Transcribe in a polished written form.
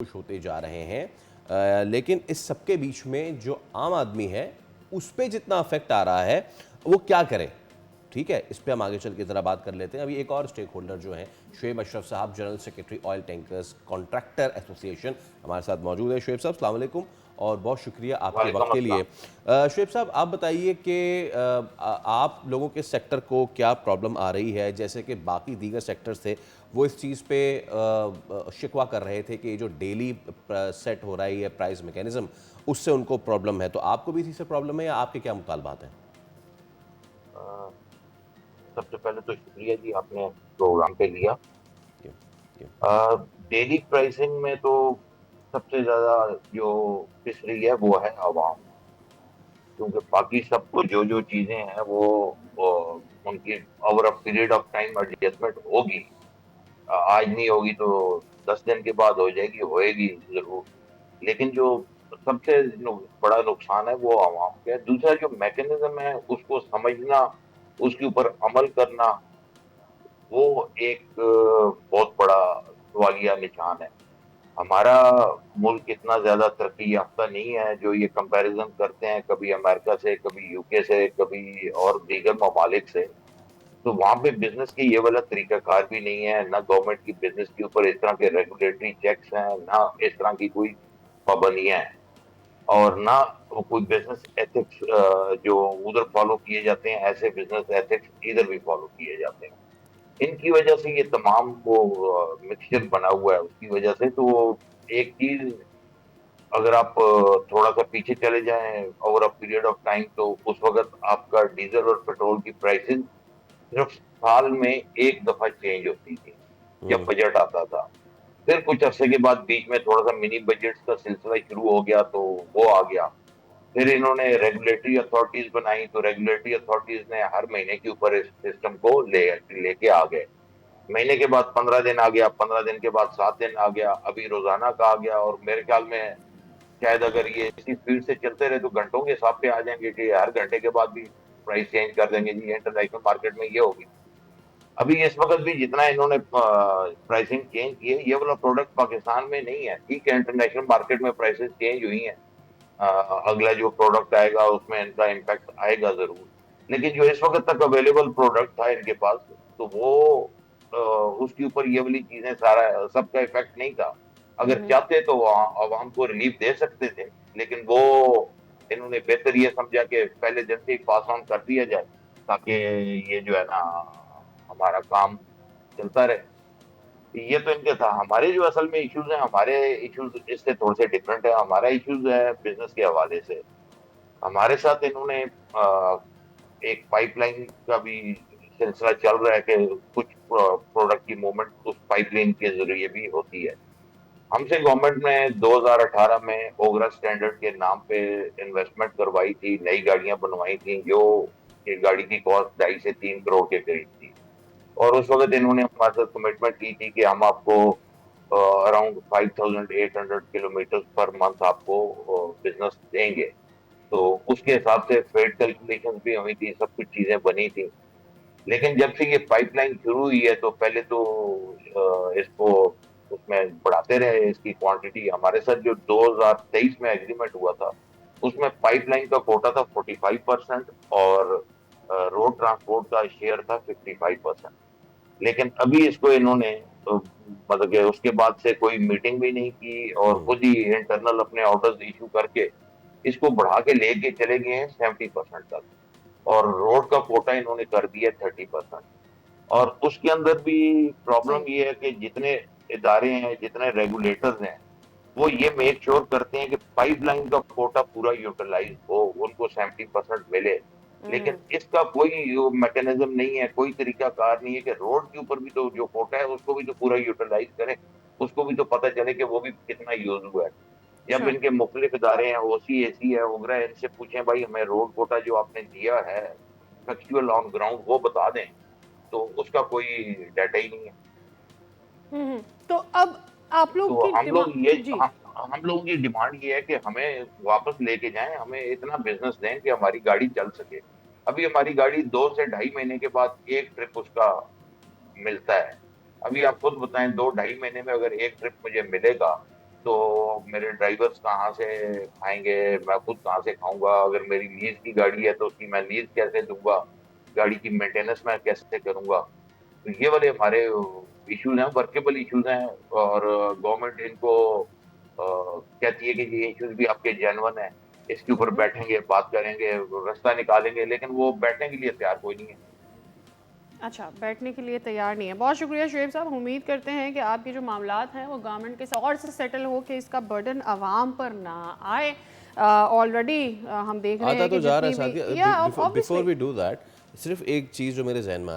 खुश होते जा रहे हैं। लेकिन इस सबके बीच में जो आम आदमी है उस पे जितना अफेक्ट आ रहा है वो क्या करे। ठीक है, इस पे हम आगे चल के ज़रा बात कर लेते हैं। अभी एक और स्टेक होल्डर जो हैं शुएब अशरफ साहब, general secretary oil tankers contractor association, हमारे साथ मौजूद है। शुएब साहब अस्सलाम वालेकुम और बहुत शुक्रिया आपके वक्त वालेकुम के लिए। अस्सलाम। शुएब साहब आप बताइए कि आप लोगों के सेक्टर को क्या प्रॉब्लम आ रही है। जैसे कि बाकी दीगर सेक्टर्स थे वो इस चीज़ पे शिकवा कर रहे थे कि ये जो डेली सेट हो रहा है ये प्राइस मैकेनिज्म, उससे उनको प्रॉब्लम है। तो आपको भी इसी से प्रॉब्लम है या आपके क्या मुतालबात हैं? अ, सबसे पहले तो शुक्रिया जी, आपने प्रोग्राम पे लिया। क्यों? क्यों? डेली प्राइसिंग में तो सबसे ज्यादा जो पिस रही है वो है आवाम, क्योंकि बाकी सबको जो जो चीजें हैं वो उनकी over a period of time adjustment होगी। आज नहीं होगी तो 10 दिन के बाद हो जाएगी, होएगी जरूर। लेकिन जो सबसे बड़ा नुकसान है वो आवाम का है। दूसरा जो मैकेनिज्म है उसको समझना, उसके ऊपर अमल करना, वो एक बहुत बड़ा सवालिया निशान है। हमारा मुल्क इतना ज्यादा तरक्की याफ्ता नहीं है जो ये कंपैरिजन करते हैं कभी अमेरिका से, कभी यूके से, कभी और दीगर ममालिक से। तो वहां पे बिजनेस की ये वाला तरीकाकार भी नहीं है, ना गवर्नमेंट की बिजनेस के ऊपर इस तरह के रेगुलेटरी चेक्स हैं, ना इस तरह की कोई पाबंदियां हैं, और ना कोई बिजनेस एथिक्स जो उधर फॉलो किए जाते हैं, ऐसे बिजनेस एथिक्स इधर भी फॉलो किए जाते हैं। इनकी वजह से ये तमाम वो मिक्सचर बना हुआ है। उसकी वजह से तो एक चीज, अगर आप थोड़ा सा पीछे चले जाएं over a period of time, तो उस वक्त आपका डीजल और पेट्रोल की प्राइसेस सिर्फ साल में एक दफा चेंज होती थी जब हम्म। बजट आता था। फिर कुछ अरसे के बाद बीच में थोड़ा सा मिनी बजट का सिलसिला शुरू हो गया, तो वो आ गया। फिर इन्होंने रेगुलेटरी अथॉरिटीज बनाई, तो रेगुलेटरी अथॉरिटीज ने हर महीने के ऊपर इस सिस्टम को लेके आ गए। महीने के बाद 15 दिन आ गया, 15 दिन के बाद 7 दिन आ गया, अभी रोजाना का आ गया। और मेरे ख्याल में शायद अगर ये इसी स्पीड से चलते रहे तो घंटों के हिसाब पे आ जाएंगे कि हर घंटे के बाद भी प्राइस चेंज कर देंगे जी, इंटरनेशनल मार्केट में ये होगी। अभी इस वक्त भी जितना इन्होंने प्राइसिंग चेंज की है, ये वाला प्रोडक्ट पाकिस्तान में नहीं है। ठीक है, इंटरनेशनल मार्केट में प्राइसेस चेंज हुई हैं। अ, अगला जो प्रोडक्ट आएगा उसमें इनका इम्पैक्ट आएगा जरूर। लेकिन जो इस वक्त तक अवेलेबल प्रोडक्ट था इनके पास, तो वो उसके ऊपर ये वाली चीजें सारा सबका इफेक्ट नहीं था। अगर हम्म। चाहते तो वो आवाम को रिलीफ दे सकते थे, लेकिन वो इन्होंने बेहतर ये समझा कि पहले दिन से ही पास ऑन कर दिया जाए, ताकि ये जो है ना हमारा काम चलता रहे। ये तो इनके था। हमारे जो असल में इश्यूज हैं, हमारे इश्यूज इससे थोड़े से डिफरेंट है। हमारा इश्यूज है बिजनेस के हवाले से। हमारे साथ इन्होंने एक पाइपलाइन का भी सिलसिला चल रहा है कि कुछ प्रोडक्ट की मूवमेंट उस पाइपलाइन के जरिए भी होती है। हमसे गवर्नमेंट ने 2018 में ओगरा स्टैंडर्ड के नाम पे इन्वेस्टमेंट करवाई थी, नई गाड़ियां बनवाई थी, जो एक गाड़ी की कॉस्ट 2.5 से 3 करोड़ के करीब थी। और उस वक्त इन्होंने हमारे साथ कमिटमेंट की थी कि हम आपको अराउंड 5,800 किलोमीटर पर मंथ आपको बिजनेस देंगे। तो उसके हिसाब से फेड कैलकुलेशन भी हुई थी, सब कुछ चीजें बनी थी। लेकिन जब से ये पाइपलाइन शुरू हुई है, तो पहले तो इसको उसमें बढ़ाते रहे इसकी क्वांटिटी। हमारे साथ जो 2023 में एग्रीमेंट हुआ था, उसमें पाइपलाइन का कोटा था 45% और रोड ट्रांसपोर्ट का शेयर था 55%। लेकिन अभी इसको इन्होंने मतलब कि उसके बाद से कोई मीटिंग भी नहीं की और हम्म। खुद ही इंटरनल अपने ऑर्डर्स इशू करके इसको बढ़ा के लेके चले गए हैं 70% तक। और रोड का कोटा इन्होंने कर दिया 30%। और उसके अंदर भी जी। प्रॉब्लम ये है कि जितने इदारे हैं, जितने रेगुलेटर्स हैं, वो ये मेक श्योर करते हैं कि पाइपलाइन का कोटा पूरा यूटिलाइज हो, उनको 70% मिले। लेकिन हम्म। इसका कोई मैकेनिज्म नहीं है, कोई तरीका कार नहीं है कि रोड के ऊपर भी तो जो कोटा है उसको भी तो पूरा यूटिलाइज करें, उसको भी तो पता चले कि वो भी कितना यूज हुआ है। जब श्योर। इनके मुख्तलिफ इदारे हैं, ओसी एसी है, वगैरह है, इनसे पूछें भाई हमें रोड कोटा जो आपने दिया है फैक्चुअल ऑन ग्राउंड वो बता दें, तो उसका कोई डाटा ही नहीं है। तो अब आप लोग तो की हम लोग ये डिमांड जी। हम लोगों की डिमांड ये है कि हमें वापस लेके जाएं, हमें इतना बिजनेस दें कि हमारी गाड़ी चल सके। अभी हमारी गाड़ी 2 से ढाई महीने के बाद एक ट्रिप उसका मिलता है। अभी आप खुद बताएं, 2 ढाई महीने में अगर एक ट्रिप मुझे मिलेगा, तो मेरे ड्राइवर्स कहाँ से खाएंगे, मैं खुद कहाँ से खाऊंगा, अगर मेरी लीज की गाड़ी है तो उसकी मैं लीज कैसे दूंगा, गाड़ी की मेंटेनेंस मैं कैसे करूंगा। तो ये वाले हमारे इश्यूज हैं, वर्केबल इश्यूज हैं। और गवर्नमेंट इनको कहती है कि ये इश्यूज भी आपके जेन्युइन है, इसके ऊपर बैठेंगे, बात करेंगे, रास्ता निकालेंगे, लेकिन वो बैठने के लिए तैयार कोई नहीं है। अच्छा, बैठने के लिए तैयार नहीं है। बहुत शुक्रिया शुएब साहब, उम्मीद करते हैं कि आपके जो मामलात हैं वो गवर्नमेंट के साथ और से सेटल हो के इसका बर्डन आवाम पर ना आए। ऑलरेडी हम देख रहे आता हैं तो कि जा रहा है जितनी साथ भी या before obviously we do that, सिर्फ एक चीज़ जो मेरे जहन में